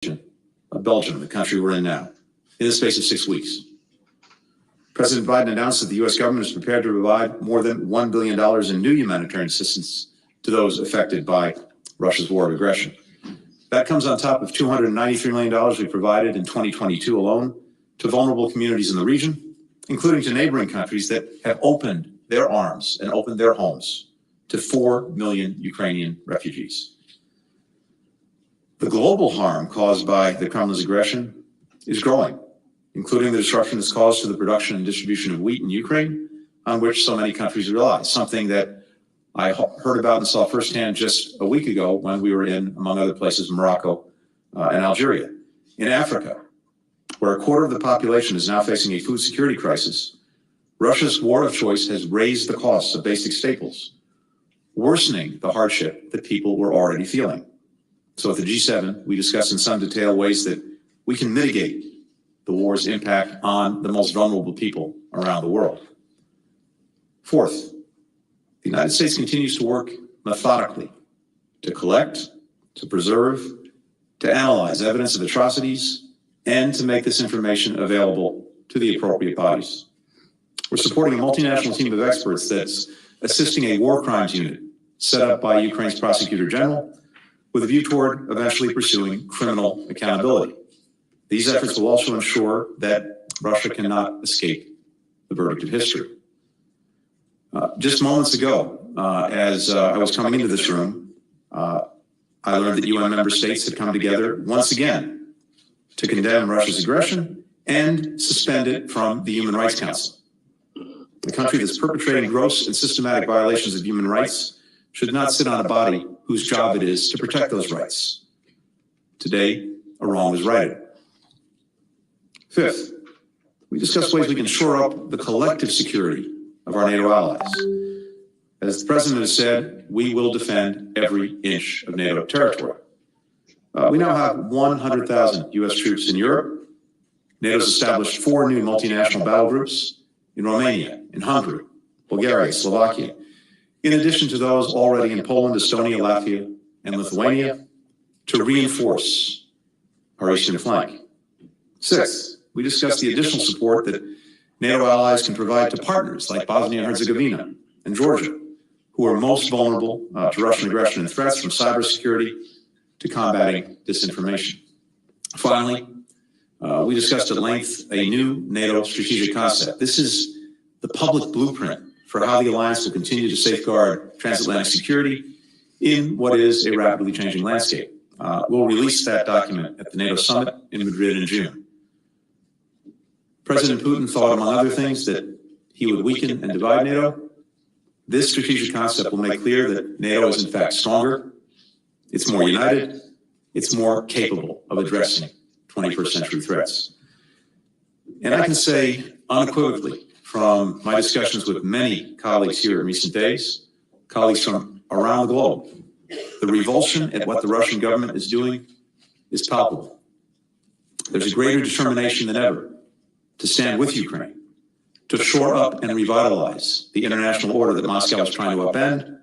of Belgium, the country we're in now, in the space of 6 weeks. President Biden announced that the U.S. government is prepared to provide more than $1 billion in new humanitarian assistance to those affected by Russia's war of aggression. That comes on top of $293 million we provided in 2022 alone to vulnerable communities in the region, including to neighboring countries that have opened their arms and opened their homes to 4 million Ukrainian refugees. The global harm caused by the Kremlin's aggression is growing, including the disruption it's caused to the production and distribution of wheat in Ukraine, on which so many countries rely, something that I heard about and saw firsthand just a week ago when we were in, among other places, Morocco and Algeria. In Africa, where a quarter of the population is now facing a food security crisis, Russia's war of choice has raised the costs of basic staples, worsening the hardship that people were already feeling. So at the G7, we discussed in some detail ways that we can mitigate the war's impact on the most vulnerable people around the world. Fourth, the United States continues to work methodically to collect, to preserve, to analyze evidence of atrocities, and to make this information available to the appropriate bodies. We're supporting a multinational team of experts that's assisting a war crimes unit set up by Ukraine's Prosecutor General with a view toward eventually pursuing criminal accountability. These efforts will also ensure that Russia cannot escape the verdict of history. Just moments ago, as I was coming into this room, I learned that UN member states had come together once again to condemn Russia's aggression and suspend it from the Human Rights Council. The country that's perpetrating gross and systematic violations of human rights should not sit on a body whose job it is to protect those rights. Today, a wrong is righted. Fifth, we discussed ways we can shore up the collective security of our NATO allies. As the President has said, we will defend every inch of NATO territory. We now have 100,000 U.S. troops in Europe. NATO's established 4 new multinational battle groups in Romania, in Hungary, Bulgaria, Slovakia, in addition to those already in Poland, Estonia, Latvia, and Lithuania, to reinforce our eastern flank. Sixth, we discussed the additional support that NATO allies can provide to partners like Bosnia and Herzegovina and Georgia, who are most vulnerable to Russian aggression and threats, from cybersecurity to combating disinformation. Finally, we discussed at length a new NATO strategic concept. This is the public blueprint for how the alliance will continue to safeguard transatlantic security in what is a rapidly changing landscape. We'll release that document at the NATO summit in Madrid in June. President Putin thought, among other things, that he would weaken and divide NATO. This strategic concept will make clear that NATO is in fact stronger, it's more united, it's more capable of addressing 21st century threats. And I can say unequivocally from my discussions with many colleagues here in recent days, colleagues from around the globe, the revulsion at what the Russian government is doing is palpable. There's a greater determination than ever to stand with Ukraine, to shore up and revitalize the international order that Moscow is trying to upend,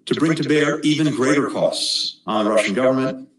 to bring to bear even greater costs on the Russian government,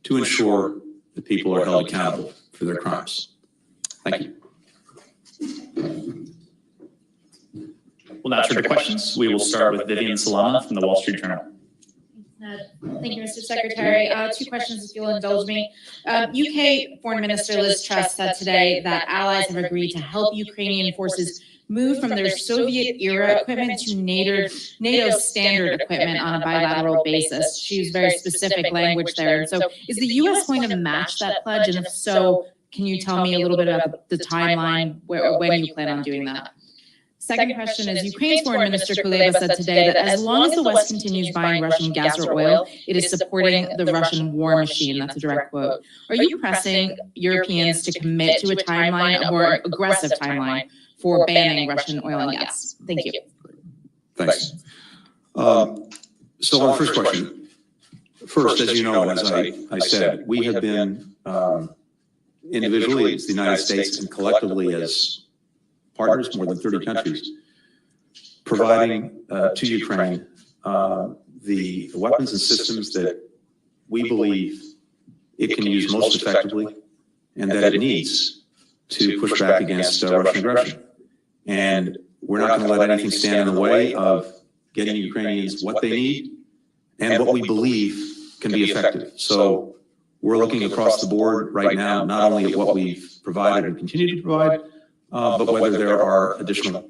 to ensure that people are held accountable for their crimes. Thank you. We'll now turn to questions. We will start with Vivian Salama from the Wall Street Journal. Thank you, Mr. Secretary. 2 questions, if you'll indulge me. UK Foreign Minister Liz Truss said today that allies have agreed to help Ukrainian forces move from their Soviet-era equipment to NATO standard equipment on a bilateral basis. She used very specific language there. So is the U.S. going to match that pledge? And if so, can you tell me a little bit about the timeline when you plan on doing that? Second question is, Ukraine's Foreign Minister Kuleba said today that as long as the West continues buying Russian gas or oil, it is supporting the Russian war machine. That's a direct quote. Are you pressing Europeans to commit to a timeline, a more aggressive timeline, for banning Russian oil and gas? Thank you. Thanks. So on the first question, first, as you know, as I said, we have been individually as the United States and collectively as partners, more than 30 countries, providing to Ukraine the weapons and systems that we believe it can use most effectively and that it needs to push back against Russian aggression. And we're not going to let anything stand in the way of getting Ukrainians what they need and what we believe can be effective. So we're looking across the board right now, not only at what we've provided and continue to provide, but whether there are additional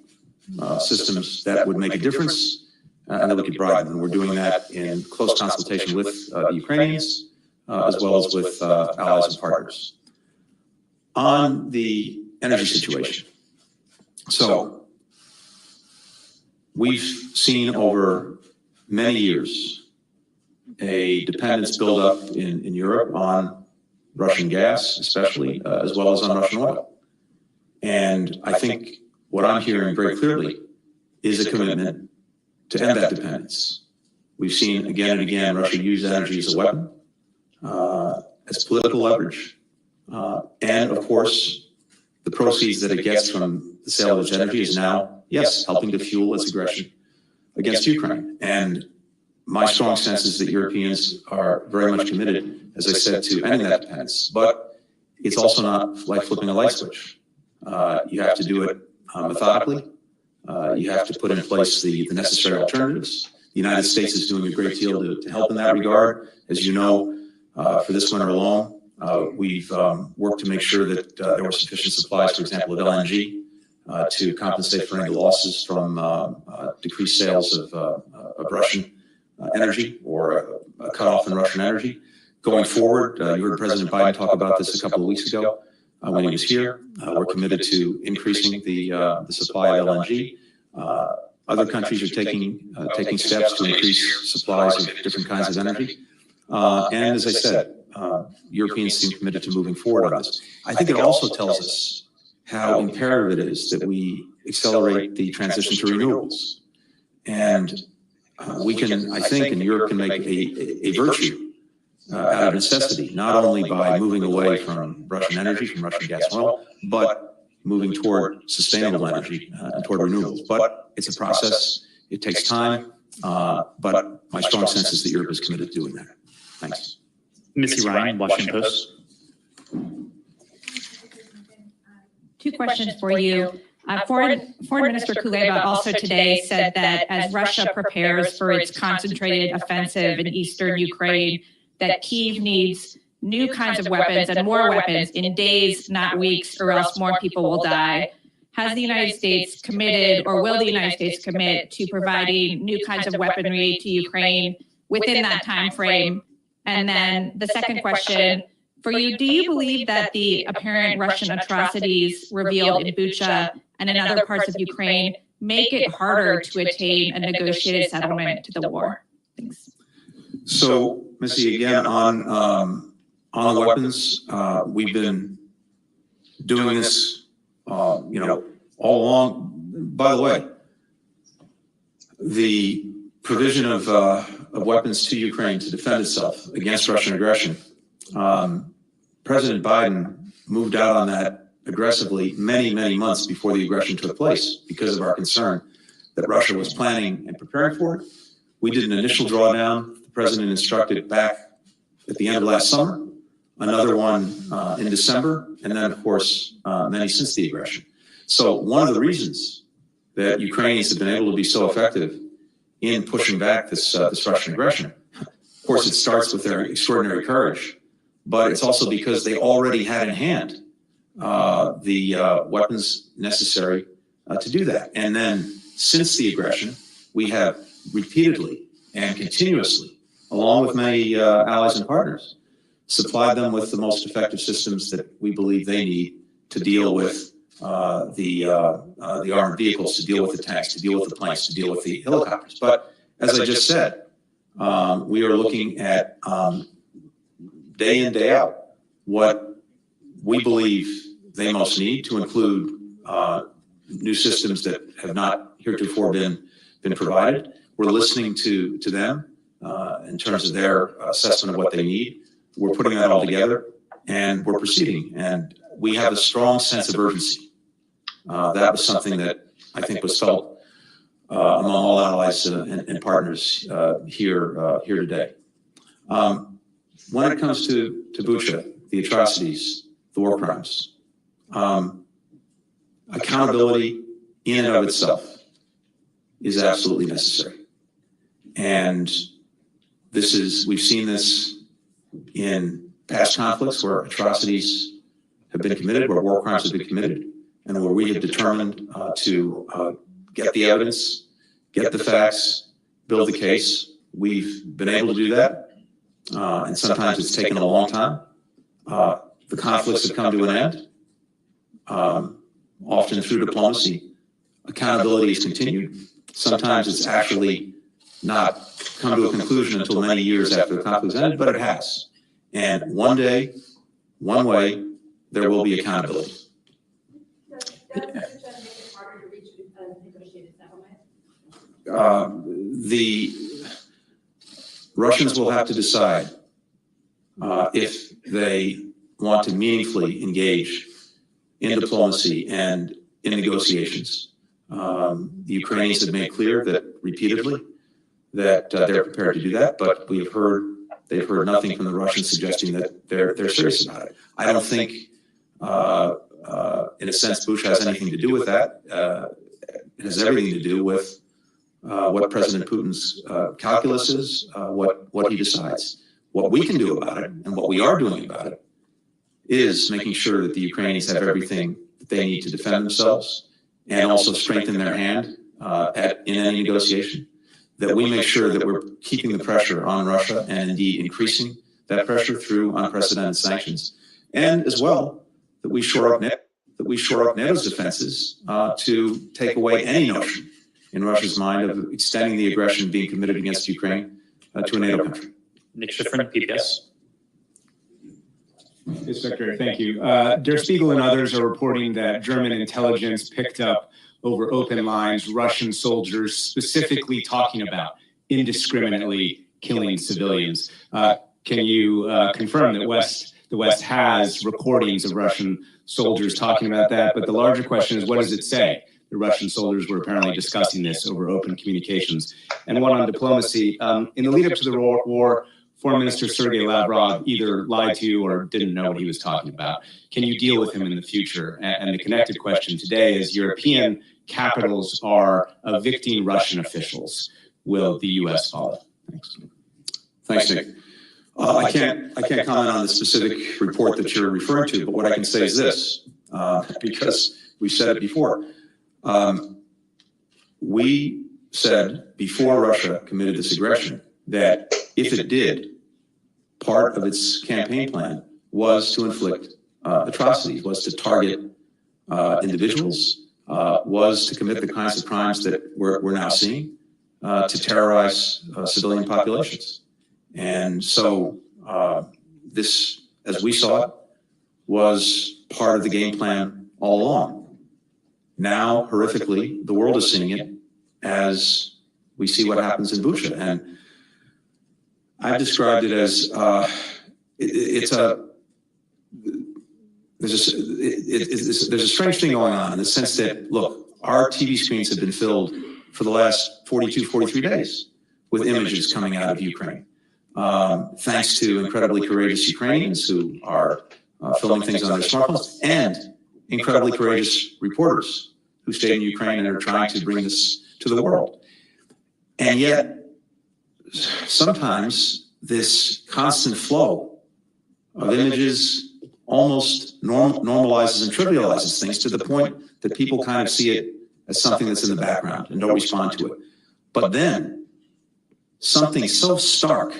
systems that would make a difference and that we could provide them. And we're doing that in close consultation with the Ukrainians, as well as with allies and partners. On the energy situation, so we've seen over many years a dependence build up in Europe on Russian gas, especially, as well as on Russian oil. And I think what I'm hearing very clearly is a commitment to end that dependence. We've seen again and again Russia use energy as a weapon, as political leverage, and of course, the proceeds that it gets from the sale of its energy is now, yes, helping to fuel its aggression against Ukraine. And my strong sense is that Europeans are very much committed, as I said, to ending that dependence. But it's also not like flipping a light switch. You have to do it methodically. You have to put in place the necessary alternatives. The United States is doing a great deal to help in that regard. As you know, for this winter alone, we've worked to make sure that there were sufficient supplies, for example, of LNG, to compensate for any losses from decreased sales of Russian energy or a cutoff in Russian energy. Going forward, you heard President Biden talk about this a couple of weeks ago when he was here. We're committed to increasing the supply of LNG. Other countries are taking steps to increase supplies of different kinds of energy. And as I said, Europeans seem committed to moving forward on this. I think it also tells us how imperative it is that we accelerate the transition to renewables. And we can, I think, and Europe can make a virtue out of necessity, not only by moving away from Russian energy, from Russian gas and oil, but moving toward sustainable energy and toward renewables. But it's a process. It takes time. But my strong sense is that Europe is committed to doing that. Thanks. Missy Ryan, Washington Post. Two questions for you. Foreign Minister Kuleba also today said that as Russia prepares for its concentrated offensive in eastern Ukraine, that Kyiv needs new kinds of weapons and more weapons in days, not weeks, or else more people will die. Has the United States committed, or will the United States commit to providing new kinds of weaponry to Ukraine within that time frame? And then the second question for you, do you believe that the apparent Russian atrocities revealed in Bucha and in other parts of Ukraine make it harder to attain a negotiated settlement to the war? Thanks. So, Missy, again, on the weapons, we've been doing this, all along. By the way, the provision of weapons to Ukraine to defend itself against Russian aggression, President Biden moved out on that aggressively many, many months before the aggression took place because of our concern that Russia was planning and preparing for it. We did an initial drawdown. The president instructed back at the end of last summer, another one in December, and then, of course, many since the aggression. So one of the reasons that Ukrainians have been able to be so effective in pushing back this Russian aggression, of course, it starts with their extraordinary courage, but it's also because they already had in hand the weapons necessary to do that. And then since the aggression, we have repeatedly and continuously, along with many allies and partners, supplied them with the most effective systems that we believe they need to deal with the armored vehicles, to deal with the tanks, to deal with the planes, to deal with the helicopters. But as I just said, we are looking at day in, day out, what we believe they most need, to include new systems that have not heretofore been provided. We're listening to them in terms of their assessment of what they need. We're putting that all together, and we're proceeding. And we have a strong sense of urgency. That was something that I think was felt among all allies and partners here today. when it comes to Bucha, the atrocities, the war crimes, accountability in and of itself is absolutely necessary. And we've seen this in past conflicts where atrocities have been committed, where war crimes have been committed, and where we have determined to get the evidence, get the facts, build the case. We've been able to do that, and sometimes it's taken a long time. The conflicts have come to an end, often through diplomacy. Accountability is continued. Sometimes it's actually not come to a conclusion until many years after the conflict's ended, but it has. And one day, one way, there will be accountability. The Russians will have to decide if they want to meaningfully engage in diplomacy and in negotiations. The Ukrainians have made clear that repeatedly that they're prepared to do that, but they've heard nothing from the Russians suggesting that they're serious about it. I don't think, in a sense, Bush has anything to do with that. It has everything to do with what President Putin's calculus is, what he decides. What we can do about it, and what we are doing about it, is making sure that the Ukrainians have everything that they need to defend themselves and also strengthen their hand in any negotiation. That we make sure that we're keeping the pressure on Russia and indeed increasing that pressure through unprecedented sanctions, and as well that we shore up NATO's defenses to take away any notion in Russia's mind of extending the aggression being committed against Ukraine to a NATO country. Nick Schifrin, PBS. Yes, Secretary, thank you. Der Spiegel and others are reporting that German intelligence picked up over open lines Russian soldiers specifically talking about indiscriminately killing civilians. Can you confirm that the West has recordings of Russian soldiers talking about that? But the larger question is, what does it say? The Russian soldiers were apparently discussing this over open communications. And one on diplomacy. In the lead up to the war, Foreign Minister Sergei Lavrov either lied to you or didn't know what he was talking about. Can you deal with him in the future? And the connected question today is, European capitals are evicting Russian officials. Will the U.S. follow? Thanks. Thanks, Nick. I can't comment on the specific report that you're referring to, but what I can say is this, because we've said it before. We said before Russia committed this aggression that if it did, part of its campaign plan was to inflict atrocities, was to target individuals, was to commit the kinds of crimes that we're now seeing, to terrorize civilian populations. And so this, as we saw it, was part of the game plan all along. Now, horrifically, the world is seeing it as we see what happens in Bucha. And I've described it as there's a strange thing going on in the sense that, look, our TV screens have been filled for the last 42, 43 days with images coming out of Ukraine. Thanks to incredibly courageous Ukrainians who are filming things on their smartphones, and incredibly courageous reporters who stayed in Ukraine and are trying to bring this to the world. And yet, sometimes this constant flow of images almost normalizes and trivializes things to the point that people kind of see it as something that's in the background and don't respond to it. But then something so stark,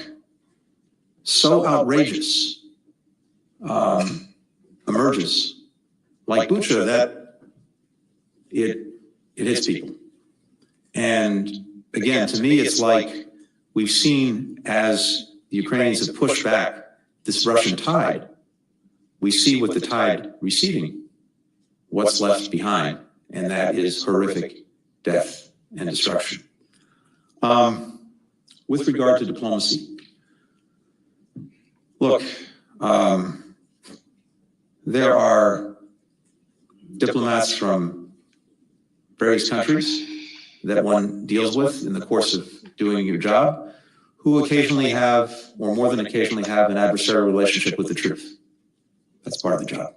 so outrageous emerges, like Bucha, that it hits people. And again, to me, it's like we've seen as the Ukrainians have pushed back this Russian tide, we see with the tide receding what's left behind, and that is horrific death and destruction. With regard to diplomacy, look, there are diplomats from various countries that one deals with in the course of doing your job who occasionally have, or more than occasionally have, an adversarial relationship with the truth. That's part of the job.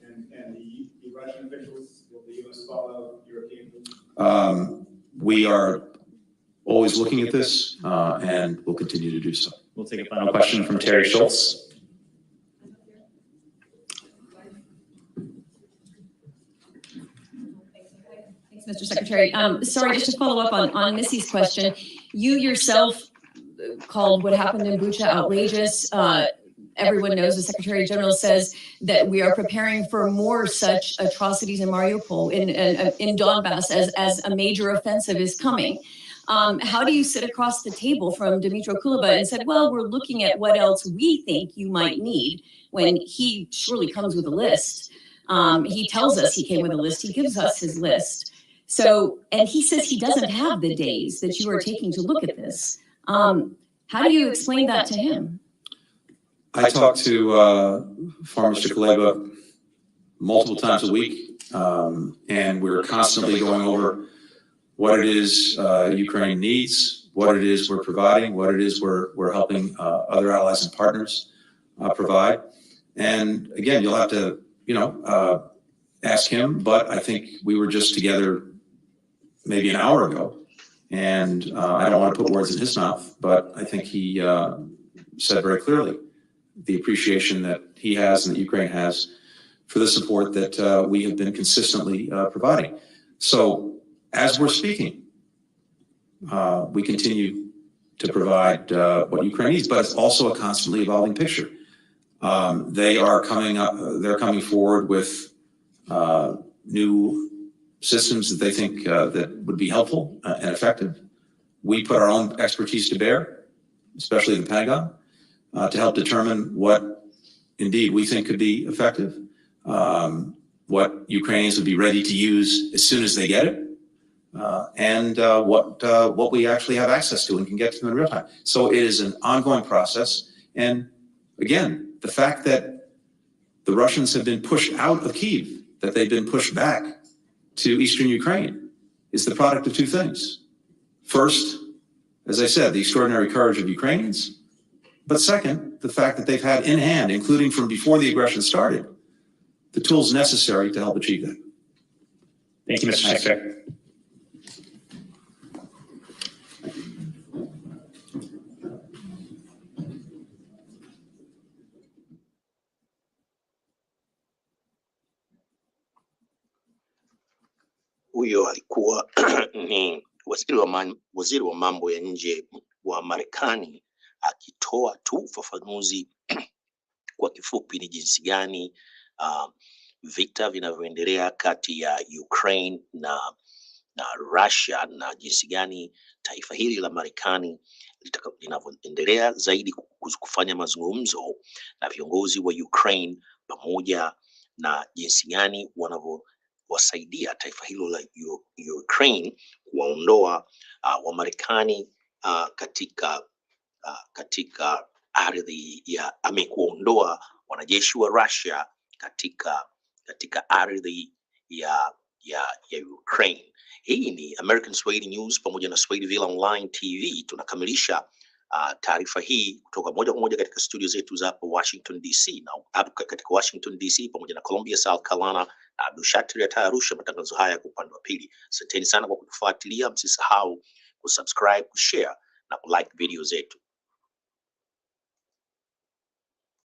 And the Russian officials, will the U.S. follow European? We are always looking at this, and we'll continue to do so. We'll take a final question from Terry Schultz. Thanks, Mr. Secretary. Sorry, just to follow up on Missy's question. You yourself called what happened in Bucha outrageous. Everyone knows the Secretary General says that we are preparing for more such atrocities in Mariupol, in Donbass, as a major offensive is coming. How do you sit across the table from Dmytro Kuleba and said, well, we're looking at what else we think you might need, when he surely comes with a list? He tells us he came with a list. He gives us his list. So, and he says he doesn't have the days that you are taking to look at this. How do you explain that to him? I talk to former Mr. Kuleba multiple times a week, and we're constantly going over what it is Ukraine needs, what it is we're providing, what it is we're helping other allies and partners provide. And again, you'll have to, ask him, but I think we were just together maybe an hour ago, and I don't want to put words in his mouth, but I think he said very clearly the appreciation that he has and that Ukraine has for the support that we have been consistently providing. So as we're speaking, we continue to provide what Ukraine needs, but it's also a constantly evolving picture. They're coming forward with new systems that they think that would be helpful and effective. We put our own expertise to bear, especially the Pentagon, to help determine what indeed we think could be effective, what Ukrainians would be ready to use as soon as they get it, and what we actually have access to and can get to them in real time. So it is an ongoing process. And again, the fact that the Russians have been pushed out of Kyiv, that they've been pushed back to eastern Ukraine, is the product of two things. First, as I said, the extraordinary courage of Ukrainians. But second, the fact that they've had in hand, including from before the aggression started, the tools necessary to help achieve that. Thank you, Mr. Secretary. Huyo alikuwa ni waziri wa mambo ya nje wa Marekani akitoa tu ufafanuzi kwa kifupi ni jinsi gani vita vinavyoendelea kati ya Ukraine na Russia, na jinsi gani taifa hili la Marekani linavyoendelea zaidi kufanya mazungumzo na viongozi wa Ukraine, pamoja na jinsi gani wanavyowasaidia taifa hilo la Ukraine kuwaondoa Wamarekani katika ardhi ya kuondoa wanajeshi wa Russia katika ardhi ya Ukraine. Hii ni American Swahili News pamoja na Swahili Villa Online TV. Tunakamilisha taarifa hii kutoka moja kwa moja katika studio zetu za hapa Washington DC, na katika Washington DC pamoja na Columbia, South Carolina na Abdushatir ya Arusha. Matangazo haya kwa upande wa pili. Asanteni sana kwa kutufuatilia, msisahau kusubscribe, kushare na kulike video zetu.